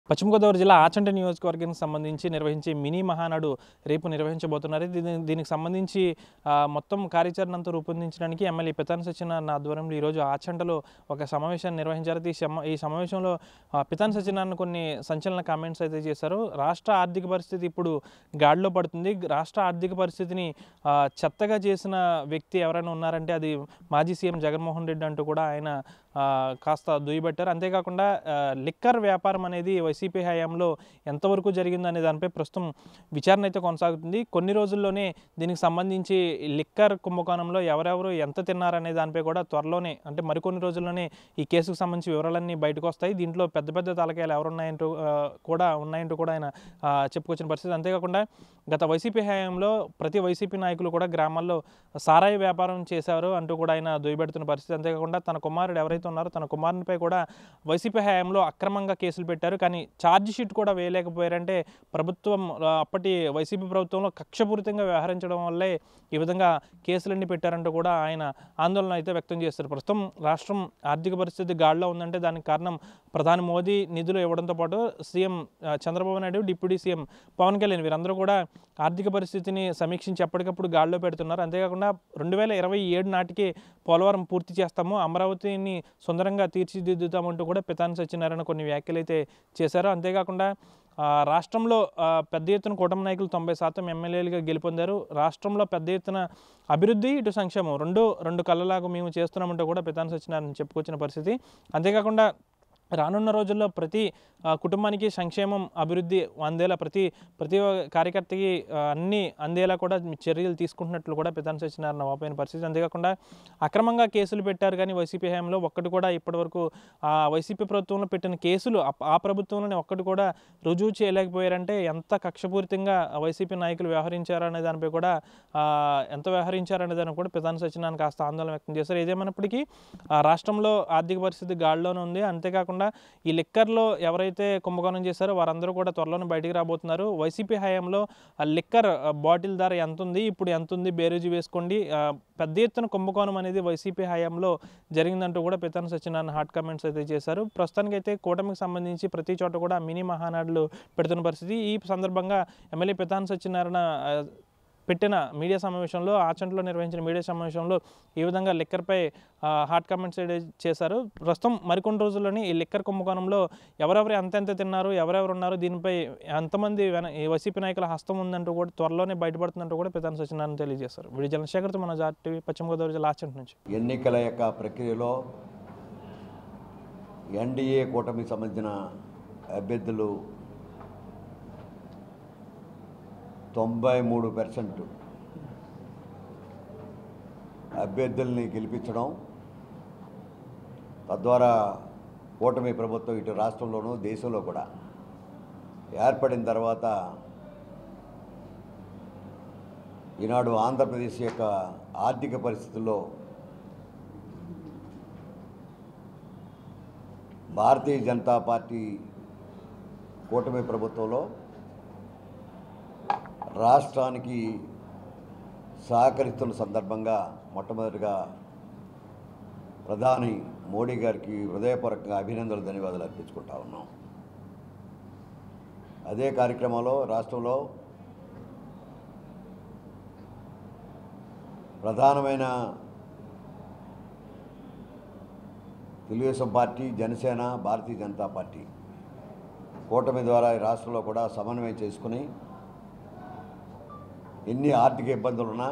పశ్చిమ గోదావరి జిల్లా ఆచంట నియోజకవర్గానికి సంబంధించి నిర్వహించే మినీ మహానాడు రేపు నిర్వహించబోతున్నారు. దీనికి సంబంధించి మొత్తం కార్యాచరణ అంతా రూపొందించడానికి ఎమ్మెల్యే పితాని సత్యనారాయణ ఆధ్వర్యంలో ఈరోజు ఆచంటలో ఒక సమావేశాన్ని నిర్వహించారు. ఈ సమావేశంలో పితాని సత్యనారాయణ కొన్ని సంచలన కామెంట్స్ అయితే చేశారు. రాష్ట్ర ఆర్థిక పరిస్థితి ఇప్పుడు గాడిలో పడుతుంది. రాష్ట్ర ఆర్థిక పరిస్థితిని చెత్తగా చేసిన వ్యక్తి ఎవరైనా ఉన్నారంటే అది మాజీ సీఎం జగన్మోహన్ రెడ్డి అంటూ కూడా ఆయన కాస్త దుయ్యబట్టారు. అంతేకాకుండా లిక్కర్ వ్యాపారం అనేది వైసీపీ హయాంలో ఎంతవరకు జరిగిందనే దానిపై ప్రస్తుతం విచారణ అయితే కొనసాగుతుంది. కొన్ని రోజుల్లోనే దీనికి సంబంధించి లిక్కర్ కుంభకోణంలో ఎవరెవరు ఎంత తిన్నారనే దానిపై కూడా త్వరలోనే అంటే మరికొన్ని రోజుల్లోనే ఈ కేసుకు సంబంధించి వివరాలన్నీ బయటకు వస్తాయి. దీంట్లో పెద్ద పెద్ద తలకాయలు ఎవరున్నాయంటూ కూడా ఆయన చెప్పుకొచ్చిన పరిస్థితి. అంతేకాకుండా గత వైసీపీ హయాంలో ప్రతి వైసీపీ నాయకులు కూడా గ్రామాల్లో సారాయి వ్యాపారం చేశారు అంటూ కూడా ఆయన దుయ్యబెడుతున్న పరిస్థితి. అంతేకాకుండా తన కుమారుడు ఎవరైతే ఉన్నారో తన కుమారునిపై కూడా వైసీపీ హయాంలో అక్రమంగా కేసులు పెట్టారు. కానీ ఛార్జ్ షీట్ కూడా వేయలేకపోయారంటే ప్రభుత్వం అప్పటి వైసీపీ ప్రభుత్వంలో కక్షపూరితంగా వ్యవహరించడం వల్లే ఈ విధంగా కేసులన్నీ పెట్టారంటూ కూడా ఆయన ఆందోళన అయితే వ్యక్తం చేస్తారు. ప్రస్తుతం రాష్ట్రం ఆర్థిక పరిస్థితి గాడిలో ఉందంటే దానికి కారణం ప్రధాని మోదీ నిధులు ఇవ్వడంతో పాటు CM Chandrababu Naidu, deputy CM Pawan Kalyan వీరందరూ కూడా ఆర్థిక పరిస్థితిని సమీక్షించి ఎప్పటికప్పుడు గాడిలో పెడుతున్నారు. అంతేకాకుండా 2027 నాటికి పోలవరం పూర్తి చేస్తాము, అమరావతిని సుందరంగా తీర్చిదిద్దుతామంటూ కూడా పితాని సత్యనారాయణ కొన్ని వ్యాఖ్యలు అయితే చేశారు. అంతేకాకుండా రాష్ట్రంలో పెద్ద ఎత్తున కూటమి నాయకులు 90% ఎమ్మెల్యేలుగా గెలుపొందారు. రాష్ట్రంలో పెద్ద ఎత్తున అభివృద్ధి ఇటు సంక్షేమం రెండు కళ్ళలాగా మేము చేస్తున్నామంటూ కూడా పితాని సత్యనారాయణ చెప్పుకొచ్చిన పరిస్థితి. అంతేకాకుండా రానున్న రోజుల్లో ప్రతి కుటుంబానికి సంక్షేమం అభివృద్ధి అందేలా ప్రతి కార్యకర్తకి అన్నీ అందేలా కూడా చర్యలు తీసుకుంటున్నట్లు కూడా పితాని సత్యనారాయణ వాపోయిన పరిస్థితి. అంతేకాకుండా అక్రమంగా కేసులు పెట్టారు కానీ వైసీపీ హయాంలో ఒక్కటి కూడా ఇప్పటివరకు వైసీపీ ప్రభుత్వంలో పెట్టిన కేసులు ఆ ప్రభుత్వంలోనే ఒక్కటి కూడా రుజువు చేయలేకపోయారంటే ఎంత కక్షపూరితంగా వైసీపీ నాయకులు వ్యవహరించారనే దానిపై కూడా కూడా పితాని సత్యనారాయణ కాస్త ఆందోళన వ్యక్తం చేశారు. ఏదేమైనప్పటికీ రాష్ట్రంలో ఆర్థిక పరిస్థితి గాడిలోనే ఉంది. అంతేకాకుండా ఈ లిక్కర్లో ఎవరైతే కుంభకోణం చేశారో వారందరూ కూడా త్వరలోనే బయటికి రాబోతున్నారు. వైసీపీ హయాంలో లిక్కర్ బాటిల్ ధర ఎంత ఉంది, ఇప్పుడు ఎంత ఉంది బేరీజు వేసుకోండి. పెద్ద ఎత్తున కుంభకోణం అనేది వైసీపీ హయాంలో జరిగిందంటూ కూడా పితాని సత్యనారాయణ హాట్ కామెంట్స్ అయితే చేశారు. ప్రస్తుతానికైతే కూటమికి సంబంధించి ప్రతి చోట కూడా మినీ మహానాడులు పెడుతున్న పరిస్థితి. ఈ సందర్భంగా ఎమ్మెల్యే పితాని సత్యనారాయణ పెట్టిన మీడియా సమావేశంలో ఆచంటలో నిర్వహించిన మీడియా సమావేశంలో ఈ విధంగా లిక్కర్పై హాట్ కామెంట్స్ చేశారు. ప్రస్తుతం మరికొన్ని రోజుల్లోని ఈ లిక్కర్ కుంభకోణంలో ఎవరెవరు ఎంతెంత తిన్నారు, ఎవరెవరు ఉన్నారు, దీనిపై ఎంతమంది వైసీపీ నాయకుల హస్తం ఉందంటూ కూడా త్వరలోనే బయటపడుతుందంటూ కూడా పితాని సత్యనారాయణ తెలియజేశారు. వీడి చంద్రశేఖర్తో మన జాట్ టీవీ పశ్చిమ గోదావరి జిల్లా ఆచంట నుంచి. ఎన్నికల యొక్క ప్రక్రియలో ఎన్డీఏ కూటమికి సంబంధించిన అభ్యర్థులు 93% అభ్యర్థుల్ని గెలిపించడం, తద్వారా కూటమి ప్రభుత్వం ఇటు రాష్ట్రంలోనూ దేశంలో కూడా ఏర్పడిన తర్వాత ఈనాడు ఆంధ్రప్రదేశ్ యొక్క ఆర్థిక పరిస్థితుల్లో భారతీయ జనతా పార్టీ కూటమి ప్రభుత్వంలో రాష్ట్రానికి సహకరిస్తున్న సందర్భంగా మొట్టమొదటిగా ప్రధాని మోడీ గారికి హృదయపూర్వకంగా అభినందనలు, ధన్యవాదాలు అర్పించుకుంటా ఉన్నాం. అదే కార్యక్రమంలో రాష్ట్రంలో ప్రధానమైన తెలుగుదేశం పార్టీ, జనసేన, భారతీయ జనతా పార్టీ కూటమి ద్వారా ఈ రాష్ట్రంలో కూడా సమన్వయం చేసుకుని ఎన్ని ఆర్థిక ఇబ్బందులున్నా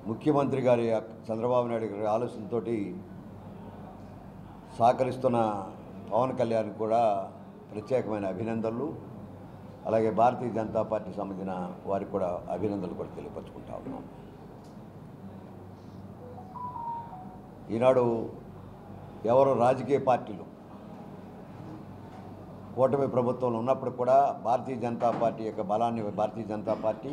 ముఖ్యమంత్రి గారి చంద్రబాబు నాయుడు గారి ఆలోచనతో సహకరిస్తున్న పవన్ కళ్యాణ్ కూడా ప్రత్యేకమైన అభినందనలు, అలాగే భారతీయ జనతా పార్టీ సంబంధించిన వారికి కూడా అభినందనలు కూడా తెలియపరచుకుంటా ఉన్నాం. ఈనాడు ఎవరు రాజకీయ పార్టీలు కూటమి ప్రభుత్వంలో ఉన్నప్పుడు కూడా భారతీయ జనతా పార్టీ యొక్క బలాన్ని భారతీయ జనతా పార్టీ,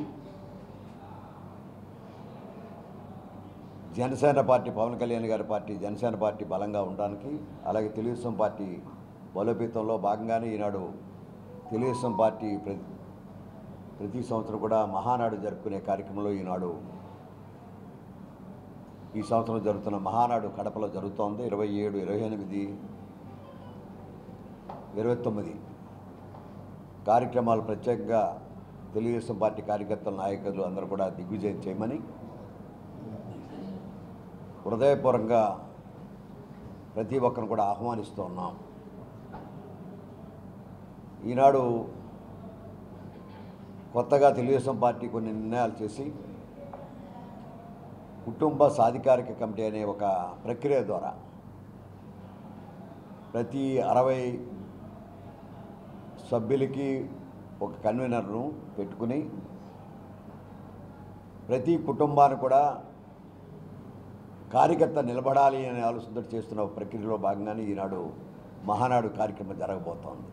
జనసేన పార్టీ, పవన్ కళ్యాణ్ గారి పార్టీ జనసేన పార్టీ బలంగా ఉండడానికి, అలాగే తెలుగుదేశం పార్టీ బలోపేతంలో భాగంగానే ఈనాడు తెలుగుదేశం పార్టీ ప్రతి సంవత్సరం కూడా మహానాడు జరుపుకునే కార్యక్రమంలో ఈనాడు ఈ సంవత్సరం జరుగుతున్న మహానాడు కడపలో జరుగుతోంది. 27, 28 29 కార్యక్రమాలు ప్రత్యేకంగా తెలుగుదేశం పార్టీ కార్యకర్తల నాయకులు అందరూ కూడా దిగ్విజయం చేయమని హృదయపూర్వకంగా ప్రతి ఒక్కరిని కూడా ఆహ్వానిస్తూ ఉన్నాం. ఈనాడు కొత్తగా తెలుగుదేశం పార్టీ కొన్ని నిర్ణయాలు చేసి కుటుంబ సాధికారిక కమిటీ అనే ఒక ప్రక్రియ ద్వారా ప్రతి 60 సభ్యులకి ఒక కన్వీనర్ను పెట్టుకుని ప్రతి కుటుంబాన్ని కూడా కార్యకర్త నిలబడాలి అనే ఆలోచనతో చేస్తున్న ప్రక్రియలో భాగంగానే ఈనాడు మహానాడు కార్యక్రమం జరగబోతోంది.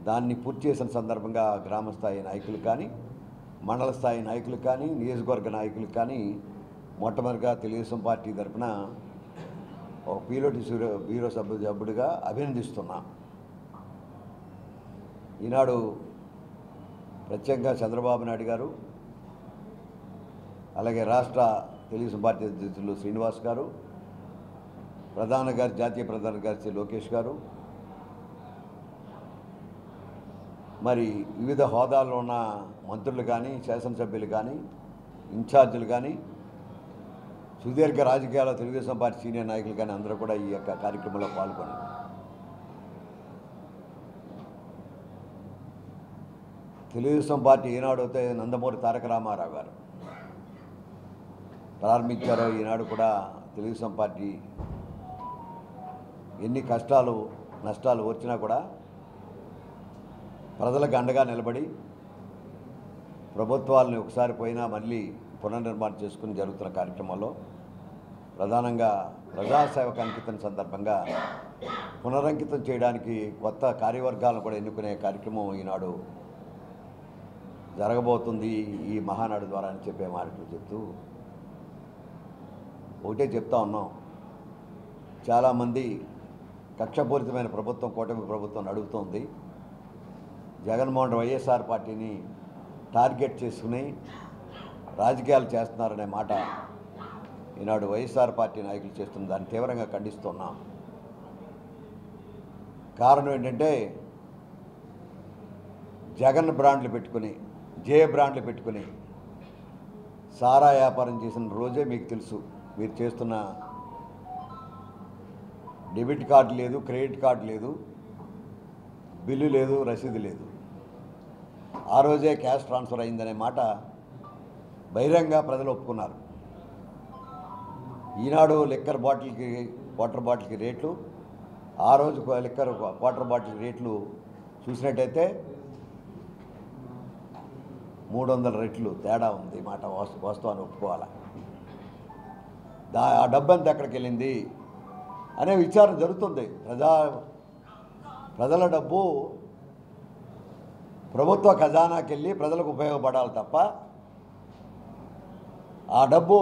దాన్ని పూర్తి చేసిన సందర్భంగా గ్రామ స్థాయి నాయకులు కానీ, మండల స్థాయి నాయకులు కానీ, నియోజకవర్గ నాయకులు కానీ మొట్టమొదటిగా తెలుగుదేశం పార్టీ తరఫున ఒక పీలోటి బ్యూరో సభ్యుడిగా అభినందిస్తున్నా. ఈనాడు ప్రత్యేకంగా చంద్రబాబు నాయుడు గారు, అలాగే రాష్ట్ర తెలుగుదేశం పార్టీ అధ్యక్షులు శ్రీనివాస్ గారు, జాతీయ ప్రధాన కార్యదర్శి లోకేష్ గారు, మరి వివిధ హోదాల్లో ఉన్న మంత్రులు కానీ, శాసనసభ్యులు కానీ, ఇన్ఛార్జీలు కానీ, సుదీర్ఘ రాజకీయాల్లో తెలుగుదేశం పార్టీ సీనియర్ నాయకులు కానీ అందరూ కూడా ఈ యొక్క కార్యక్రమంలో పాల్గొన్నారు. తెలుగుదేశం పార్టీ ఈనాడు అయితే నందమూరి తారక రామారావు గారు ప్రారంభించారో, ఈనాడు కూడా తెలుగుదేశం పార్టీ ఎన్ని కష్టాలు నష్టాలు వచ్చినా కూడా ప్రజలకు అండగా నిలబడి ప్రభుత్వాలని ఒకసారి పోయినా మళ్ళీ పునర్నిర్మాణం చేసుకుని జరుగుతున్న కార్యక్రమంలో ప్రధానంగా ప్రజాసేవకు అంకితం సందర్భంగా పునరంకితం చేయడానికి కొత్త కార్యవర్గాలను కూడా ఎన్నుకునే కార్యక్రమం ఈనాడు జరగబోతుంది ఈ మహానాడు ద్వారా అని చెప్పే మాటలు చెప్తూ ఒకటే చెప్తా ఉన్నాం. చాలామంది కక్షపూరితమైన ప్రభుత్వం, కూటమి ప్రభుత్వం నడుపుతోంది. జగన్మోహన్ వైఎస్ఆర్ పార్టీని టార్గెట్ చేసుకుని రాజకీయాలు చేస్తున్నారనే మాట ఈనాడు వైఎస్ఆర్ పార్టీ నాయకులు చేస్తున్న దాన్ని తీవ్రంగా ఖండిస్తున్నాం. కారణం ఏంటంటే జగన్ బ్రాండ్లు పెట్టుకుని, బ్రాండ్లు పెట్టుకుని సారా వ్యాపారం చేసిన రోజే మీకు తెలుసు. మీరు చేస్తున్న డెబిట్ కార్డు లేదు, క్రెడిట్ కార్డు లేదు, బిల్లు లేదు, రసీదు లేదు. ఆ రోజే క్యాష్ ట్రాన్స్ఫర్ అయిందనే మాట బహిరంగ ప్రజలు ఒప్పుకున్నారు. ఈనాడు వాటర్ బాటిల్కి రేట్లు, ఆ రోజు వాటర్ బాటిల్ రేట్లు చూసినట్టయితే 300 రెట్లు తేడా ఉంది. మాట వాస్తవాన్ని ఒప్పుకోవాలి. ఆ డబ్బంతా ఎక్కడికి వెళ్ళింది అనే విచారణ జరుగుతుంది. ప్రజల డబ్బు ప్రభుత్వ ఖజానాకి వెళ్ళి ప్రజలకు ఉపయోగపడాలి తప్ప ఆ డబ్బు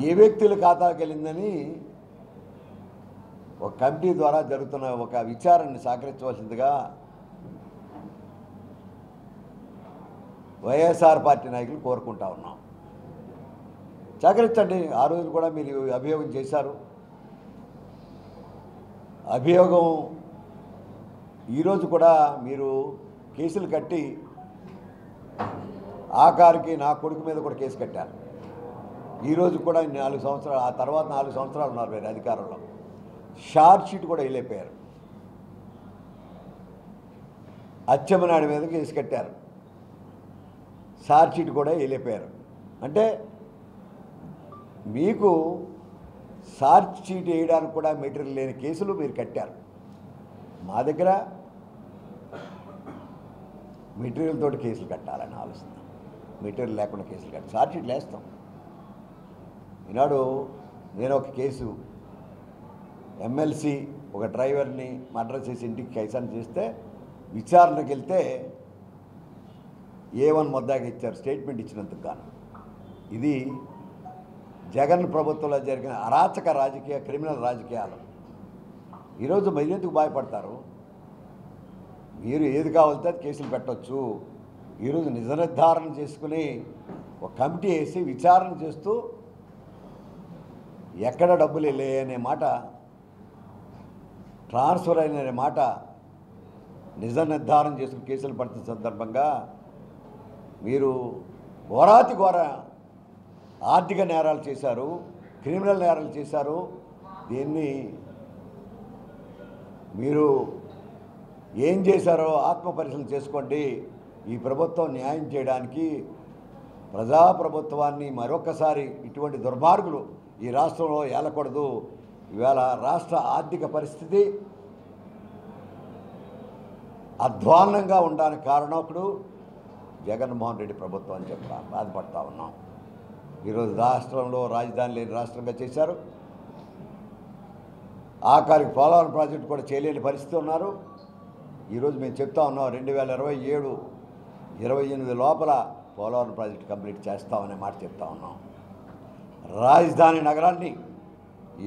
ఏ వ్యక్తుల ఖాతాకి వెళ్ళిందని ఒక కమిటీ ద్వారా జరుగుతున్న ఒక విచారణని సహకరించవలసిందిగా వైఎస్ఆర్ పార్టీ నాయకులు కోరుకుంటా ఉన్నాం. సహకరించండి. ఆ రోజు కూడా మీరు అభియోగం చేశారు. అభియోగం ఈరోజు కూడా మీరు కేసులు కట్టి ఆఖరికి నా కొడుకు మీద కూడా కేసు కట్టారు. ఈరోజు కూడా 4 సంవత్సరాలు, ఆ తర్వాత 4 సంవత్సరాలు ఉన్నారు మీరు అధికారంలో. షార్ట్ షీట్ కూడా వెళ్ళిపోయారు. అచ్చెన్నాయుడు మీద కేసు కట్టారు. షార్ట్ షీట్ కూడా వెళ్ళిపోయారు. అంటే మీకు షార్ట్ షీట్ వేయడానికి కూడా మెటీరియల్ లేని కేసులు మీరు కట్టారు. మా దగ్గర మెటీరియల్ తోటి కేసులు కట్టాలని ఆలోచన. మెటీరియల్ లేకుండా కేసులు కట్టి షార్ట్ షీట్లు వేస్తాం. ఈనాడు నేను ఒక కేసు ఎమ్మెల్సీ ఒక డ్రైవర్ని మర్డర్ చేసి ఇంటికి కైసాన్ చేస్తే విచారణకు వెళ్తే A1 ముద్దాగా ఇచ్చారు స్టేట్మెంట్ ఇచ్చినందుకు గాను. ఇది జగన్ ప్రభుత్వంలో జరిగిన అరాచక రాజకీయ, క్రిమినల్ రాజకీయాలు. ఈరోజు మరెందుకు భయపడతారు? మీరు ఏది కావాలితే అది కేసులు పెట్టవచ్చు. ఈరోజు నిజ నిర్ధారణ చేసుకుని ఒక కమిటీ వేసి విచారణ చేస్తూ ఎక్కడ డబ్బులు వెళ్ళాయి అనే మాట ట్రాన్స్ఫర్ అయిన మాట నిజ నిర్ధారణ చేసుకుని కేసులు పడుతున్న సందర్భంగా మీరు ఘోరాతి ఘోర ఆర్థిక నేరాలు చేశారు, క్రిమినల్ నేరాలు చేశారు. దీన్ని మీరు ఏం చేశారో ఆత్మపరిశీలన చేసుకోండి. ఈ ప్రభుత్వం న్యాయం చేయడానికి ప్రజాప్రభుత్వాన్ని మరొకసారి ఇటువంటి దుర్మార్గులు ఈ రాష్ట్రంలో ఏలకూడదు. ఇవాళ రాష్ట్ర ఆర్థిక పరిస్థితి అధ్వాన్నంగా ఉండడానికి కారణకుడు జగన్మోహన్ రెడ్డి ప్రభుత్వం అని చెప్పి బాధపడతా ఉన్నాం. ఈరోజు రాష్ట్రంలో రాజధాని లేని రాష్ట్రంగా చేశారు. ఆఖరికి పోలవరం ప్రాజెక్టు కూడా చేయలేని పరిస్థితి ఉన్నారు. ఈరోజు మేము చెప్తా ఉన్నాం 2027, 28 లోపల పోలవరం ప్రాజెక్టు కంప్లీట్ చేస్తామనే మాట చెప్తా ఉన్నాం. రాజధాని నగరాన్ని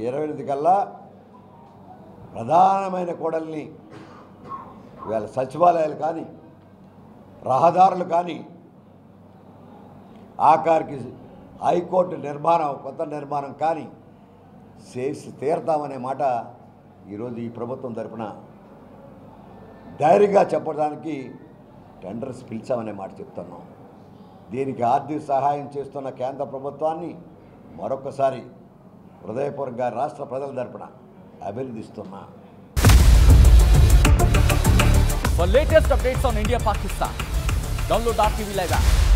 28 కల్లా ప్రధానమైన కూడల్ని ఇవాళ సచివాలయాలు కానీ రహదారులు కానీ ఆఖరికి హైకోర్టు నిర్మాణం కొత్త నిర్మాణం కానీ చేసి తీరతామనే మాట ఈరోజు ఈ ప్రభుత్వం తరపున ధైర్యంగా చెప్పడానికి టెండర్స్ పిలిచామనే మాట చెప్తున్నాం. దీనికి ఆర్థిక సహాయం చేస్తున్న కేంద్ర ప్రభుత్వాన్ని మరొకసారి హృదయపూర్వకంగా రాష్ట్ర ప్రజల తరపున అభినందిస్తున్నా. For latest updates on India Pakistan, download our TV Live app.